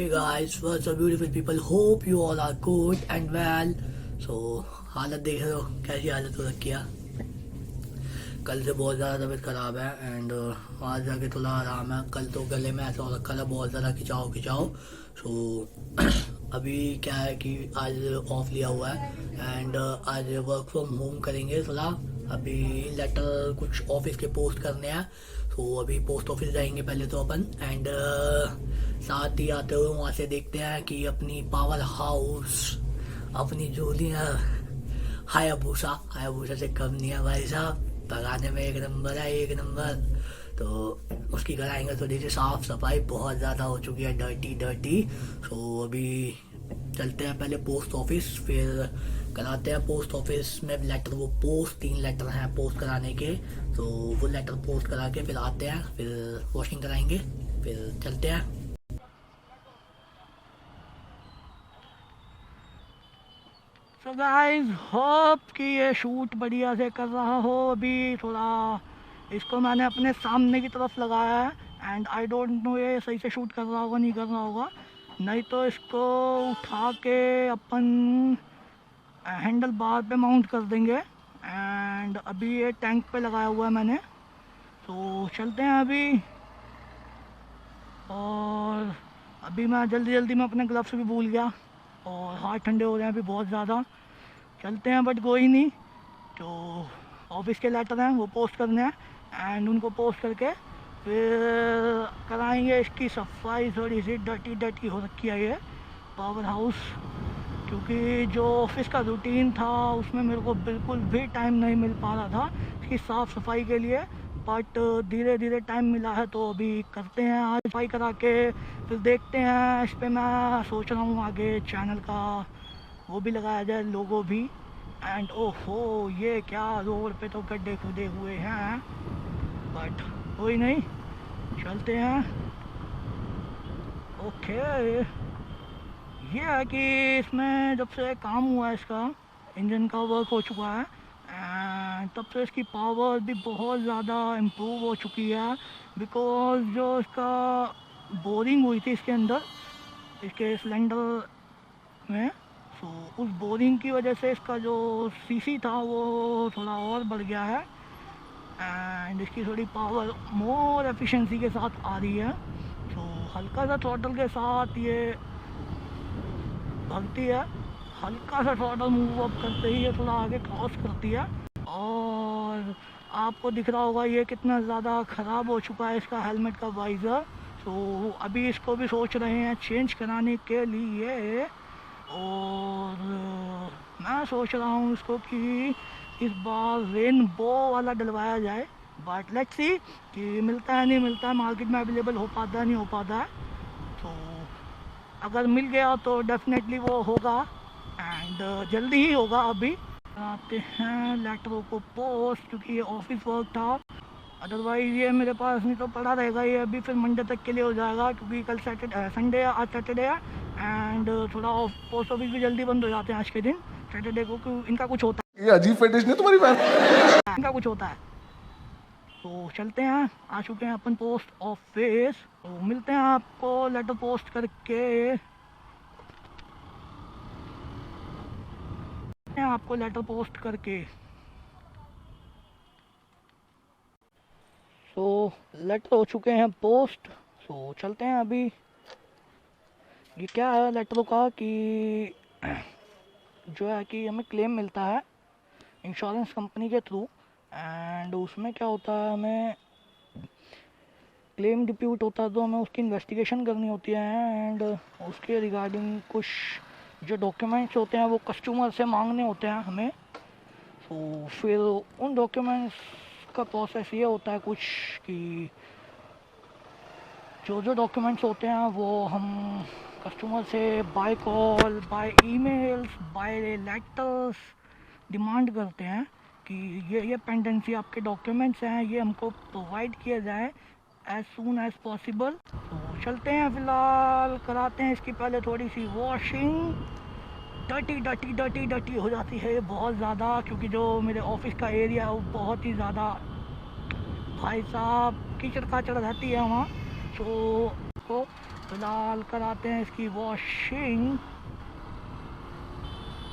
Hey guys, what's up beautiful people? Hope you all are good and well. So हालत देख रहे हो कैसी हालत हो रखी है। कल से बहुत ज़्यादा तबीयत ख़राब है एंड आज जाके थोड़ा आराम है। कल तो गले में ऐसा हो रखा था बहुत ज़्यादा खिंचाओ खिंचाओ। सो अभी क्या है कि आज ऑफ लिया हुआ है एंड आज वर्क फ्रॉम होम करेंगे थोड़ा। अभी लेटर कुछ ऑफिस के पोस्ट करने हैं। सो अभी पोस्ट ऑफिस जाएंगे पहले तो अपन एंड साथ ही आते हुए वहाँ से देखते हैं कि अपनी पावर हाउस अपनी जूलियर हायाबूसा से कम नहीं है भाई साहब। पकाने में एक नंबर है, एक नंबर। तो उसकी कराएंगे थोड़ी सी साफ सफाई, बहुत ज़्यादा हो चुकी है डर्टी डर्टी। सो अभी चलते हैं पहले पोस्ट ऑफिस, फिर कराते हैं पोस्ट ऑफिस में लेटर। वो पोस्ट 3 लेटर हैं पोस्ट कराने के। तो वो लेटर पोस्ट करा के फिर आते हैं, फिर वॉशिंग कराएंगे, फिर चलते हैं। सो गाइस होप कि ये शूट बढ़िया से कर रहा हो। अभी थोड़ा इसको मैंने अपने सामने की तरफ लगाया है एंड आई डोंट नो ये सही से शूट कर रहा होगा नहीं कर रहा होगा। नहीं तो इसको उठा के अपन हैंडल बार पे माउंट कर देंगे। एंड अभी ये टैंक पे लगाया हुआ है मैंने। तो चलते हैं अभी। और अभी मैं जल्दी जल्दी में अपने ग्लव्स भी भूल गया और हाथ ठंडे हो रहे हैं अभी बहुत ज़्यादा। चलते हैं बट कोई नहीं। जो ऑफिस के लेटर हैं वो पोस्ट करने हैं एंड उनको पोस्ट करके फिर कराएंगे इसकी सफाई। थोड़ी सी डर्टी डर्टी हो रखी है ये पावर हाउस, क्योंकि जो ऑफिस का रूटीन था उसमें मेरे को बिल्कुल भी टाइम नहीं मिल पा रहा था इसकी साफ़ सफाई के लिए। बट धीरे धीरे टाइम मिला है तो अभी करते हैं आज सफाई करा के फिर देखते हैं। इस पर मैं सोच रहा हूँ आगे चैनल का वो भी लगाया जाए, लोगो भी। एंड ओहो ये क्या रोड पे तो गड्ढे खुदे हुए हैं बट कोई नहीं, चलते हैं। ओके ये है कि इसमें जब से काम हुआ है इसका इंजन का वर्क हो चुका है एंड तब से इसकी पावर भी बहुत ज़्यादा इम्प्रूव हो चुकी है। बिकॉज जो इसका बोरिंग हुई थी इसके अंदर इसके सिलेंडर में, तो उस बोरिंग की वजह से इसका जो सीसी था वो थोड़ा और बढ़ गया है एंड इसकी थोड़ी पावर मोर एफिशिएंसी के साथ आ रही है। तो हल्का सा थ्रॉटल के साथ ये भगती है, हल्का सा थ्रॉटल मूव अप करते ही ये थोड़ा आगे क्रॉस करती है। और आपको दिख रहा होगा ये कितना ज़्यादा ख़राब हो चुका है इसका हेलमेट का वाइज़र। तो अभी इसको भी सोच रहे हैं चेंज कराने के लिए। और मैं सोच रहा हूँ इसको कि इस बार रेनबो वाला डलवाया जाए। बट लेट्स सी कि मिलता है नहीं मिलता है, मार्केट में अवेलेबल हो पाता है नहीं हो पाता है। तो अगर मिल गया तो डेफिनेटली वो होगा एंड जल्दी ही होगा। अभी आते हैं लेटरों को पोस्ट, क्योंकि ये ऑफिस वर्क था। अदरवाइज़ ये मेरे पास नहीं तो पड़ा रहेगा ये अभी फिर मंडे तक के लिए हो जाएगा, क्योंकि कल सैटरडे संडे है, आज सैटरडे है एंड थोड़ा पोस्ट ऑफिस भी जल्दी बंद हो जाते हैं आज के दिन सैटरडे को, क्योंकि इनका कुछ होता ये अजीब फेटिश नहीं तुम्हारी बात। है, इनका कुछ होता है। तो चलते हैं, आ चुके हैं अपन पोस्ट ऑफिस। तो मिलते हैं आपको लेटर पोस्ट करके, आपको लेटर पोस्ट करके। सो लेटर हो चुके हैं पोस्ट। सो चलते हैं अभी। ये क्या है लेटरों का कि जो है कि हमें क्लेम मिलता है इंश्योरेंस कंपनी के थ्रू एंड उसमें क्या होता है, हमें क्लेम डिप्यूट होता है तो हमें उसकी इन्वेस्टिगेशन करनी होती है एंड उसके रिगार्डिंग कुछ जो डॉक्यूमेंट्स होते हैं वो कस्टमर से मांगने होते हैं हमें। तो फिर उन डॉक्यूमेंट्स का प्रोसेस ये होता है कुछ कि जो जो डॉक्यूमेंट्स होते हैं वो हम कस्टमर से by call, by emails, by letters demand करते हैं कि ये पेंडेंसी आपके डॉक्यूमेंट्स हैं ये हमको प्रोवाइड किया जाए एज सून एज पॉसिबल। तो चलते हैं, फ़िलहाल कराते हैं इसकी पहले थोड़ी सी washing. Dirty dirty dirty dirty हो जाती है बहुत ज़्यादा, क्योंकि जो मेरे ऑफिस का एरिया है वो बहुत ही ज़्यादा भाई साहब कीचड़ काचड़ रहती है वहाँ। तो फिलहाल कराते हैं इसकी वॉशिंग।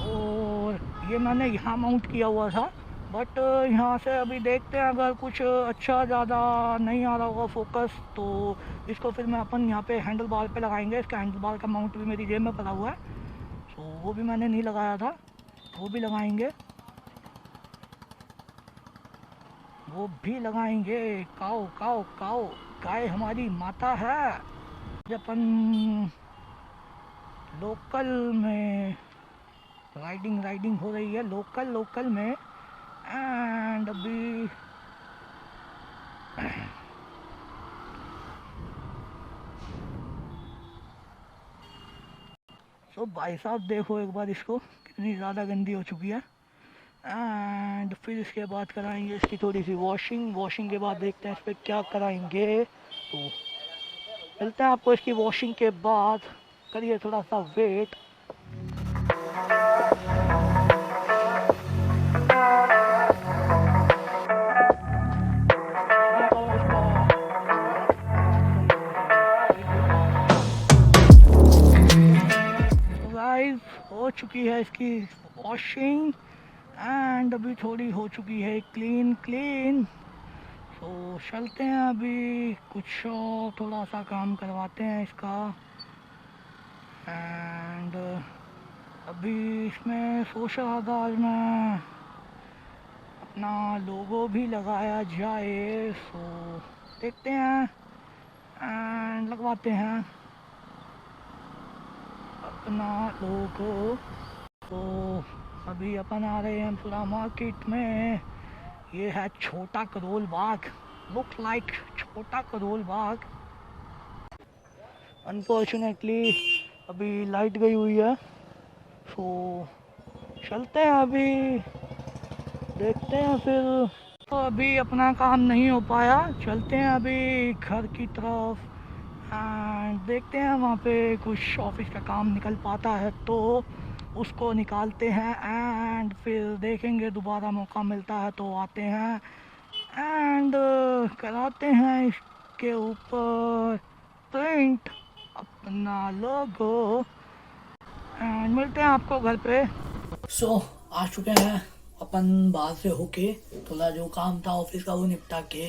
और ये मैंने यहाँ माउंट किया हुआ था, बट यहाँ से अभी देखते हैं, अगर कुछ अच्छा ज़्यादा नहीं आ रहा होगा फोकस तो इसको फिर मैं अपन यहाँ पे हैंडल बार पे लगाएंगे। इसका हैंडल बार का माउंट भी मेरी जेब में पड़ा हुआ है, तो वो भी मैंने नहीं लगाया था, वो भी लगाएंगे, वो भी लगाएंगे। काओ काओ काओ, गाय हमारी माता है। जब अपन लोकल में राइडिंग हो रही है, लोकल में। एंड अभी तो भाई साहब देखो एक बार इसको, कितनी ज़्यादा गंदी हो चुकी है। एंड फिर इसके बाद कराएंगे इसकी थोड़ी सी वॉशिंग के बाद देखते हैं इस पर क्या कराएंगे। तो मिलते हैं आपको इसकी वॉशिंग के बाद, करिए थोड़ा सा वेट। हो चुकी है इसकी वॉशिंग एंड अभी थोड़ी हो चुकी है क्लीन। तो चलते हैं अभी कुछ और थोड़ा सा काम करवाते हैं इसका। एंड अभी इसमें सोच रहा था आज मैं अपना लोगो भी लगाया जाए, सो देखते हैं एंड लगवाते हैं अपना लोगो। तो अभी अपन आ रहे हैं पूरा मार्केट में। ये है छोटा करोल बाग, लुक लाइक छोटा करोल बाग। अनफॉर्चुनेटली अभी लाइट गई हुई है, तो चलते हैं अभी, देखते हैं फिर। तो अभी अपना काम नहीं हो पाया, चलते हैं अभी घर की तरफ एंड देखते हैं वहाँ पे कुछ ऑफिस का काम निकल पाता है तो उसको निकालते हैं। एंड फिर देखेंगे दोबारा मौका मिलता है तो आते हैं एंड कराते हैं इसके ऊपर प्रिंट अपना लोगो एंड मिलते हैं आपको घर पे। सो आ चुके हैं अपन बाहर से होके, थोड़ा जो काम था ऑफिस का वो निपटा के।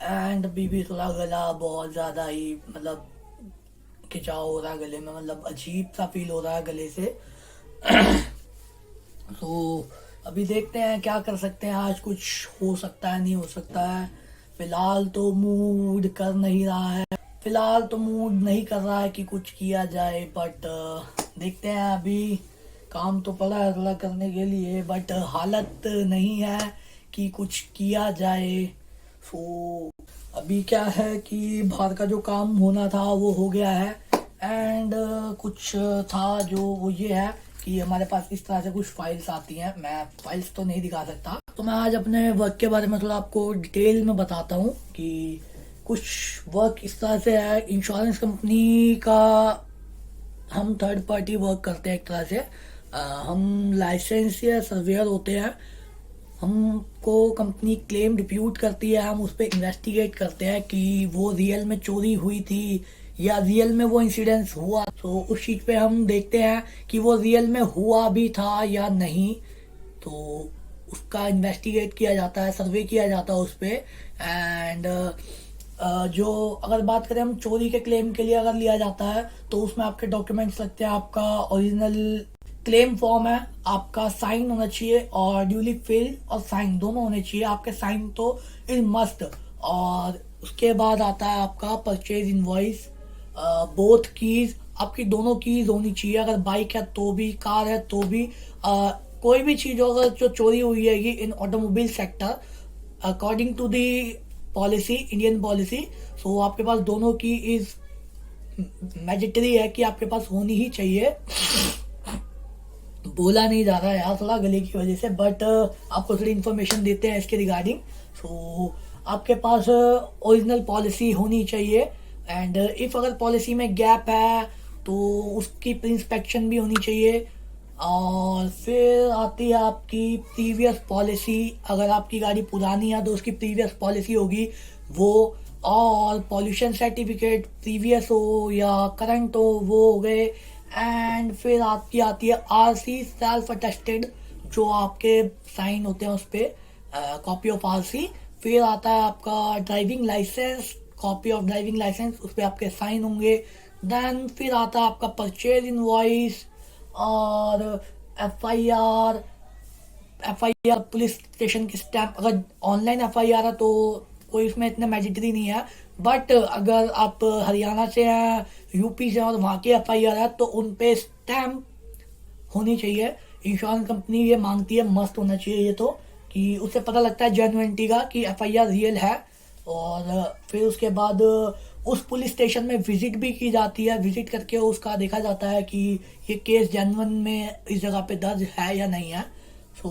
एंड अभी भी थोड़ा गला बहुत ज़्यादा ही मतलब खिंचाव हो रहा है गले में, मतलब अजीब सा फील हो रहा है गले से। तो अभी देखते हैं क्या कर सकते हैं, आज कुछ हो सकता है नहीं हो सकता है। फिलहाल तो मूड कर नहीं रहा है, फिलहाल तो मूड नहीं कर रहा है कि कुछ किया जाए, बट देखते हैं। अभी काम तो पड़ा है थोड़ा करने के लिए, बट हालत नहीं है कि कुछ किया जाए। तो अभी क्या है कि बाहर का जो काम होना था वो हो गया है। एंड कुछ था जो वो ये है कि हमारे पास इस तरह से कुछ फाइल्स आती हैं। मैं फाइल्स तो नहीं दिखा सकता, तो मैं आज अपने वर्क के बारे में थोड़ा आपको डिटेल में बताता हूँ कि कुछ वर्क इस तरह से है। इंश्योरेंस कंपनी का हम थर्ड पार्टी वर्क करते हैं एक तरह से। हम लाइसेंस या सर्वेयर होते हैं, हमको कंपनी क्लेम डिप्यूट करती है, हम उस पर इन्वेस्टिगेट करते हैं कि वो रियल में चोरी हुई थी या रियल में वो इंसिडेंस हुआ। तो उस चीज़ पे हम देखते हैं कि वो रियल में हुआ भी था या नहीं, तो उसका इन्वेस्टिगेट किया जाता है, सर्वे किया जाता है उस पर। एंड जो अगर बात करें हम चोरी के क्लेम के लिए अगर लिया जाता है तो उसमें आपके डॉक्यूमेंट्स लगते हैं, आपका ओरिजिनल क्लेम फॉर्म है, आपका साइन होना चाहिए और ड्यूली फिल्ड और साइन दोनों होने चाहिए। आपके साइन तो इज मस्ट। और उसके बाद आता है आपका परचेज इनवॉइस, बोथ कीज, आपकी दोनों कीज होनी चाहिए। अगर बाइक है तो भी, कार है तो भी, कोई भी चीज अगर जो चोरी हुई है in automobile sector according to the policy, Indian policy, so आपके पास दोनों की इज मैजिटरी है कि आपके पास होनी ही चाहिए। बोला नहीं जा रहा है यार थोड़ा गले की वजह से, बट आपको थोड़ी इन्फॉर्मेशन देते हैं इसके रिगार्डिंग। सो आपके पास ओरिजिनल पॉलिसी होनी चाहिए। एंड इफ अगर पॉलिसी में गैप है तो उसकी इंस्पेक्शन भी होनी चाहिए। और फिर आती है आपकी प्रीवियस पॉलिसी, अगर आपकी गाड़ी पुरानी है तो उसकी प्रीवियस पॉलिसी होगी वो। और पॉल्यूशन सर्टिफिकेट प्रीवियस हो या करंट हो वो हो गए। एंड फिर आपकी आती है आरसी सेल्फ अटेस्टेड, जो आपके साइन होते हैं उस पर, कॉपी ऑफ आरसी। फिर आता है आपका driving licence, copy of driving licence, उस पर आपके साइन होंगे। देन फिर आता है आपका परचेज इनवॉइस और एफआईआर। एफआईआर पुलिस स्टेशन की स्टैंप, अगर ऑनलाइन एफआईआर है तो कोई इसमें इतना मैजिटरी नहीं है, बट अगर आप हरियाणा से हैं, यूपी से हैं और वहाँ की एफआईआर है तो उन पे स्टैंप होनी चाहिए। इंश्योरेंस कंपनी ये मांगती है, मस्त होना चाहिए ये तो, कि उससे पता लगता है जेन्युइनिटी का कि एफआईआर रियल है। और फिर उसके बाद उस पुलिस स्टेशन में विजिट भी की जाती है, विजिट करके उसका देखा जाता है कि ये केस जेन्युइन में इस जगह पे दर्ज है या नहीं है। सो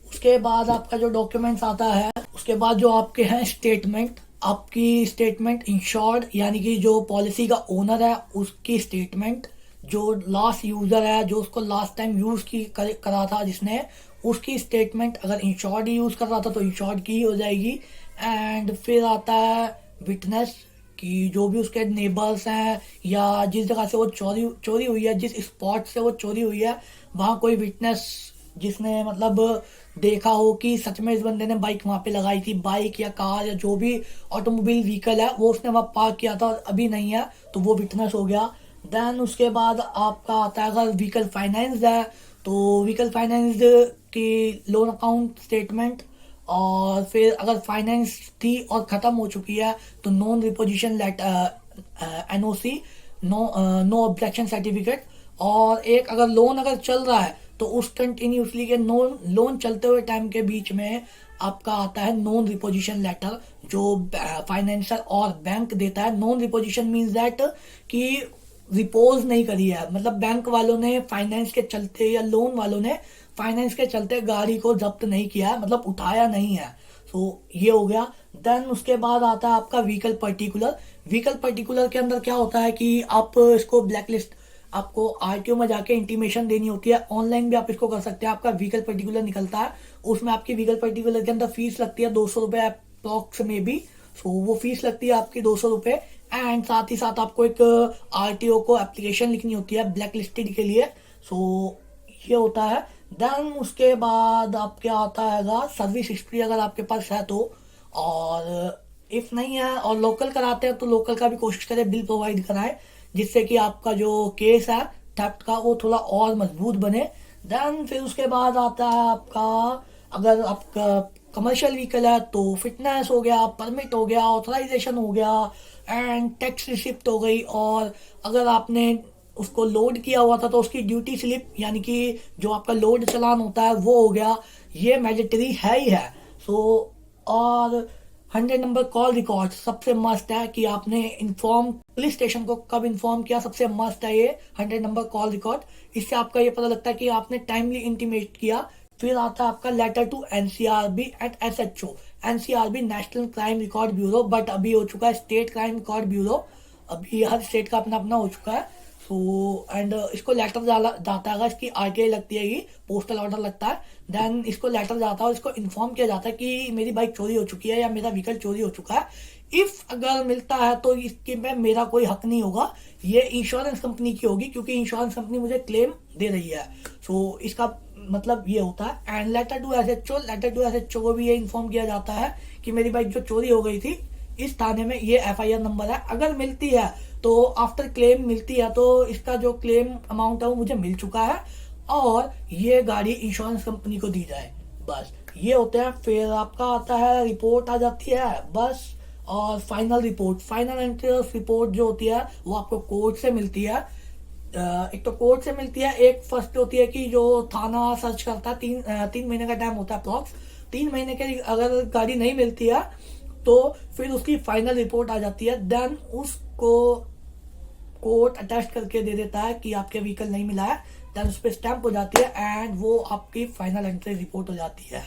उसके बाद आपका जो डॉक्यूमेंट्स आता है, उसके बाद जो आपके हैं स्टेटमेंट, आपकी स्टेटमेंट इंश्योर्ड यानी कि जो पॉलिसी का ओनर है उसकी स्टेटमेंट, जो लास्ट यूजर है जो उसको लास्ट टाइम यूज की करा था जिसने, उसकी स्टेटमेंट। अगर इंश्योर्ड ही यूज कर रहा था तो इंश्योर्ड की ही हो जाएगी। एंड फिर आता है विटनेस, कि जो भी उसके नेबर्स हैं या जिस जगह से वो चोरी हुई है, जिस स्पॉट से वो चोरी हुई है, वहाँ कोई विटनेस जिसने मतलब देखा हो कि सच में इस बंदे ने बाइक वहाँ पे लगाई थी, बाइक या कार या जो भी ऑटोमोबाइल व्हीकल है वो उसने वहाँ पार्क किया था और अभी नहीं है, तो वो विटनेस हो गया। देन उसके बाद आपका आता है अगर व्हीकल फाइनेंस है तो व्हीकल फाइनेंस की लोन अकाउंट स्टेटमेंट। और फिर अगर फाइनेंस थी और ख़त्म हो चुकी है तो non repossession letter, NOC, no objection certificate. और एक अगर लोन अगर चल रहा है तो उस कंटिन्यूसली के लोन चलते हुए टाइम के बीच में आपका आता है नॉन रिपोजिशन लेटर, जो फाइनेंशियल और बैंक देता है। नॉन रिपोजिशन मीन्स दैट कि रिपोज नहीं करी है, मतलब बैंक वालों ने फाइनेंस के चलते या लोन वालों ने फाइनेंस के चलते गाड़ी को जब्त नहीं किया है, मतलब उठाया नहीं है। सो ये हो गया। देन उसके बाद आता है आपका व्हीकल पर्टिकुलर। व्हीकल पर्टिकुलर के अंदर क्या होता है कि आप इसको ब्लैक लिस्ट, आपको आरटीओ में जाके इंटीमेशन देनी होती है, ऑनलाइन भी आप इसको कर सकते हैं। आपका व्हीकल पर्टिकुलर निकलता है, उसमें आपकी व्हीकल पर्टिकुलर के अंदर फीस लगती है 200 रुपये अप्रॉक्स में भी। सो वो फीस लगती है आपकी 200 रुपये। एंड साथ ही साथ आपको एक आरटीओ को एप्लीकेशन लिखनी होती है ब्लैक लिस्टेड के लिए। सो ये होता है। देन उसके बाद आपके आता है सर्विस हिस्ट्री, अगर आपके पास है तो। और इफ नहीं है और लोकल कराते हैं तो लोकल का भी कोशिश करें, बिल प्रोवाइड कराएं, जिससे कि आपका जो केस है थेफ्ट का वो थोड़ा और मजबूत बने। देन फिर उसके बाद आता है आपका, अगर आपका कमर्शियल व्हीकल है तो फिटनेस हो गया, परमिट हो गया, ऑथराइजेशन हो गया, एंड टैक्स रिसिप्ट हो गई। और अगर आपने उसको लोड किया हुआ था तो उसकी ड्यूटी स्लिप, यानी कि जो आपका लोड चालान होता है वो हो गया। ये मैंडेटरी है ही है। सो और 100 नंबर कॉल रिकॉर्ड सबसे मस्ट है, कि आपने इन्फॉर्म पुलिस स्टेशन को कब इन्फॉर्म किया, सबसे मस्ट है ये 100 नंबर कॉल रिकॉर्ड। इससे आपका ये पता लगता है कि आपने टाइमली इंटीमेट किया। फिर आता है आपका letter to NCRB and SHO. NCRB national crime record bureau, but अभी हो चुका है स्टेट क्राइम रिकॉर्ड ब्यूरो। अभी हर स्टेट का अपना अपना हो चुका है। सो एंड इसको लेटर जाता है, इसकी आरटीआई लगती है, पोस्टल ऑर्डर लगता है। देन इसको लेटर जाता है और इसको इन्फॉर्म किया जाता है कि मेरी बाइक चोरी हो चुकी है या मेरा व्हीकल चोरी हो चुका है। इफ अगर मिलता है तो इसके में मेरा कोई हक नहीं होगा, ये इंश्योरेंस कंपनी की होगी, क्योंकि इंश्योरेंस कंपनी मुझे क्लेम दे रही है। सो इसका मतलब ये होता है। And letter to SHO, letter to SHO को भी ये इन्फॉर्म किया जाता है कि मेरी बाइक जो चोरी हो गई थी इस थाने में, ये एफआईआर नंबर है। अगर मिलती है तो आफ्टर क्लेम मिलती है तो इसका जो क्लेम अमाउंट है वो मुझे मिल चुका है और ये गाड़ी इंश्योरेंस कंपनी को दी जाए, बस ये होते हैं। फिर आपका आता है रिपोर्ट आ जाती है बस। और final report, final entrance report जो होती है वो आपको कोर्ट से मिलती है। एक तो कोर्ट से मिलती है, एक फर्स्ट होती है कि जो थाना सर्च करता है, 3 महीने का टाइम होता है अप्रॉक्स। 3 महीने के अगर गाड़ी नहीं मिलती है तो फिर उसकी फाइनल रिपोर्ट आ जाती है। देन उसको कोर्ट अटैच करके दे देता है कि आपके व्हीकल नहीं मिला है। देन उस पर स्टैंप हो जाती है एंड वो आपकी फाइनल एंट्री रिपोर्ट हो जाती है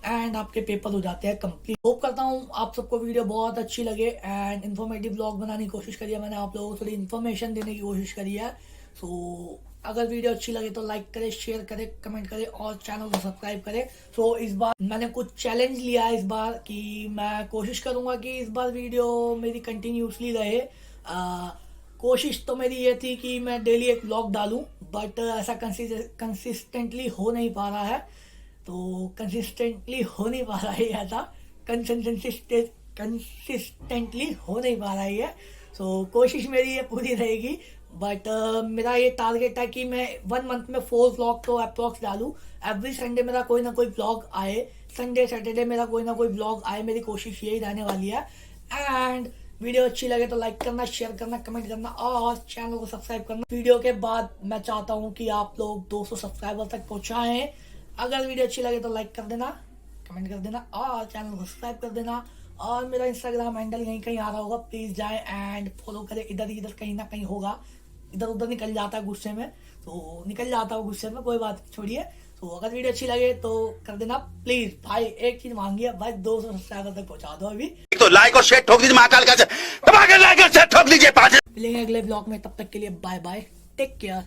एंड आपके पेपर हो जाते हैं कंप्लीट। होप करता हूँ आप सबको वीडियो बहुत अच्छी लगे एंड इन्फॉर्मेटिव ब्लॉग बनाने की कोशिश करी है मैंने, आप लोगों को थोड़ी इन्फॉर्मेशन देने की कोशिश करी है। सो अगर वीडियो अच्छी लगे तो लाइक करें, शेयर करें, कमेंट करें और चैनल को सब्सक्राइब करें। सो इस बार मैंने कुछ चैलेंज लिया है इस बार कि मैं कोशिश करूंगा कि इस बार वीडियो मेरी कंटिन्यूसली रहे। कोशिश तो मेरी ये थी कि मैं डेली एक व्लॉग डालूं, बट ऐसा कंसिस्टेंटली हो नहीं पा रहा है। तो कंसिस्टेंटली हो नहीं पा रहा है ऐसा कंसिस्टेंटली हो नहीं पा रहा है। सो कोशिश मेरी ये पूरी रहेगी, बट मेरा ये टारगेट है कि मैं 1 मंथ में 4 व्लॉग तो अप्रॉक्स डालूं। एवरी संडे मेरा कोई ना कोई व्लॉग आए, संडे सैटरडे मेरा कोई ना कोई व्लॉग आए, मेरी कोशिश यही रहने वाली है। एंड वीडियो अच्छी लगे तो लाइक करना, शेयर करना, कमेंट करना और चैनल को सब्सक्राइब करना। वीडियो के बाद मैं चाहता हूँ कि आप लोग 200 सब्सक्राइबर तक पहुँचाएं। अगर वीडियो अच्छी लगे तो लाइक कर देना, कमेंट कर देना और चैनल को सब्सक्राइब कर देना। और मेरा इंस्टाग्राम हैंडल यहीं कहीं आ रहा होगा, प्लीज़ जाएं एंड फॉलो करें। इधर इधर कहीं ना कहीं होगा, इधर उधर निकल जाता है गुस्से में, तो निकल जाता है गुस्से में, कोई बात छोड़िए। तो अगर वीडियो अच्छी लगे तो कर देना प्लीज। भाई एक चीज मांगी है भाई, 200 सब्सक्राइबर तक पहुंचा दो अभी। तो लाइक और शेयर ठोक दीजिए, महाकाल का लाइक और शेयर ठोक दीजिए। मिलेंगे अगले ब्लॉग में, तब तक के लिए बाय बाय, टेक केयर।